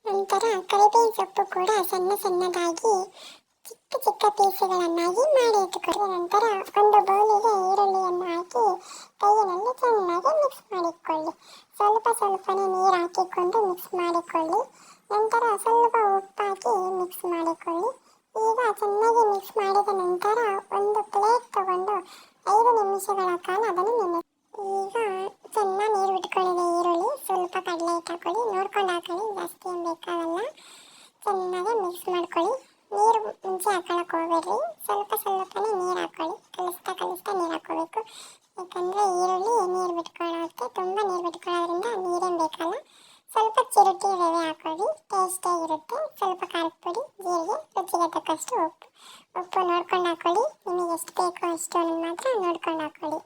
ನಂತರ ಕರಿಬೇವಿನ ಸೊಪ್ಪು ಕೂಡ ಸಣ್ಣ ಸಣ್ಣದಾಗಿ ಚಿಕ್ಕ ಚಿಕ್ಕ ಪೀಸುಗಳನ್ನಾಗಿ ಮಾಡಿ ಇಟ್ಟುಕೊಳ್ಳಿ. ನಂತರ ಒಂದು ಬೌಲಿಗೆ ಈರುಳ್ಳಿಯನ್ನು ಹಾಕಿ ಕೈಯಿನಲ್ಲಿ ಚೆನ್ನಾಗಿ ಮಿಕ್ಸ್ ಮಾಡಿಕೊಳ್ಳಿ. ಸ್ವಲ್ಪ ಸ್ವಲ್ಪನೇ ನೀರು ಹಾಕಿಕೊಂಡು ಮಿಕ್ಸ್ ಮಾಡಿಕೊಳ್ಳಿ. ನಂತರ ಸ್ವಲ್ಪ ಉಪ್ಪು ಹಾಕಿ ಮಿಕ್ಸ್ ಮಾಡಿಕೊಳ್ಳಿ. ಈಗ ಚೆನ್ನಾಗಿ ಮಿಕ್ಸ್ ಮಾಡಿದ ನಂತರ ಒಂದು ಪ್ಲೇಟ್ ತಗೊಂಡು 5 ನಿಮಿಷಗಳ ಕಾಲ ಅದನ್ನು ನೆನೆ. ಈಗ ಚೆನ್ನಾಗಿ ನೀರು ಬಿಟ್ಕೊಂಡಿದೆ ಈರುಳ್ಳಿ. ಸ್ವಲ್ಪ ಕಡಲೆ ಹಿಟ್ಟು ಹಾಕೊಳ್ಳಿ, ನೋಡ್ಕೊಂಡು ಹಾಕೊಳ್ಳಿ, ಜಾಸ್ತಿ ಏನು ಬೇಕಾಗಲ್ಲ. ಚೆನ್ನಾಗಿ ಮಿಕ್ಸ್ ಮಾಡ್ಕೊಳ್ಳಿ. ನೀರು ಮುಂಚೆ ಹಾಕೊಳಕ್ಕೆ ಹೋಗ್ಬೇಡ್ರಿ, ಸ್ವಲ್ಪ ಸ್ವಲ್ಪನೇ ನೀರು ಹಾಕೊಳ್ಳಿ. ಕಲಿಸ್ತಾ ನೀರು ಹಾಕೋಬೇಕು. ಯಾಕಂದರೆ ಈರುಳ್ಳಿ ನೀರು ಬಿಟ್ಕೊಳ್ಳೋಕ್ಕೆ, ತುಂಬ ನೀರು ಬಿಟ್ಕೊಳ್ಳೋದ್ರಿಂದ ನೀರೇನು ಬೇಕಲ್ಲ. ಸ್ವಲ್ಪ ಚಿರುಟಿ ರವೆ ಹಾಕೊಳ್ಳಿ, ಟೇಸ್ಟಿಯಾಗಿರುತ್ತೆ. ಸ್ವಲ್ಪ ಖಾರದ ಪುಡಿ, ಜೀರಿಗೆ, ರುಚಿಗೆ ತಕ್ಕಷ್ಟು ಉಪ್ಪು ನೋಡ್ಕೊಂಡು ಹಾಕೊಳ್ಳಿ. ನಿಮಗೆ ಎಷ್ಟು ಬೇಕೋ ಅಷ್ಟು ಮಾತ್ರ ನೋಡ್ಕೊಂಡು ಹಾಕೊಳ್ಳಿ.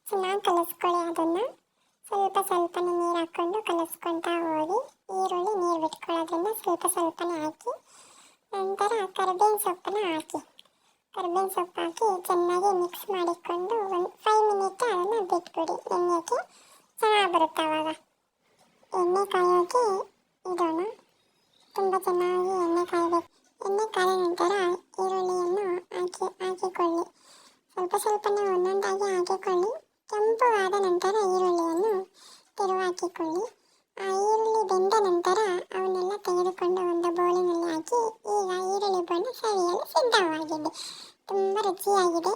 ಚೆನ್ನಾಗಿ ಕಲಿಸ್ಕೊಳ್ಳಿ. ಅದನ್ನು ಸ್ವಲ್ಪನೇ ನೀರು ಹಾಕ್ಕೊಂಡು ಕಲಿಸ್ಕೊಳ್ತಾ ಹೋಗಿ. ಈರುಳ್ಳಿ ನೀರು ಬಿಟ್ಕೊಳ್ಳೋದ್ರಿಂದ ಸ್ವಲ್ಪನೇ ಹಾಕಿ. ನಂತರ ಕರಿಬೇವಿನ ಸೊಪ್ಪನ್ನ ಹಾಕಿ. ಕರಿಬೇವಿನ ಸೊಪ್ಪು ಹಾಕಿ ಚೆನ್ನಾಗಿ ಮಿಕ್ಸ್ ಮಾಡಿಕೊಂಡು ಒಂದು 5 ಮಿನಿಟ್ ಅದನ್ನು ಬಿಟ್ಬಿಡಿ. ಎಣ್ಣೆಗೆ ಚೆನ್ನಾಗಿ ಬರುತ್ತೆ. ಆವಾಗ ಎಣ್ಣೆ ಕಾಯೋಕ್ಕೆ ಇಡೋಣ. ತುಂಬ ಚೆನ್ನಾಗಿ ಎಣ್ಣೆ ಕಾಯಬೇಕು. ಎಣ್ಣೆ ಕಾದ ನಂತರ ಈರುಳ್ಳಿಯನ್ನು ಹಾಕಿಕೊಳ್ಳಿ. ಸ್ವಲ್ಪನೇ ಒಂದೊಂದಾಗಿ ಹಾಕಿಕೊಳ್ಳಿ. ಕೆಂಪುವಾದ ನಂತರ ಈರುಳ್ಳಿಯನ್ನು ಹಾಕಿಕೊಳ್ಳಿ. ಆ ಈರುಳ್ಳಿ ಬೆಂದ ನಂತರ ಅವನ್ನೆಲ್ಲ ತೆಗೆದುಕೊಂಡು ಒಂದು ಬೌಲಿನಲ್ಲಿ ಹಾಕಿ. ಈಗ ಈರುಳ್ಳಿ ಬಣ್ಣ ಸವಿಯಲು ಸಿದ್ಧವಾಗಿದೆ. ತುಂಬ ರುಚಿಯಾಗಿದೆ.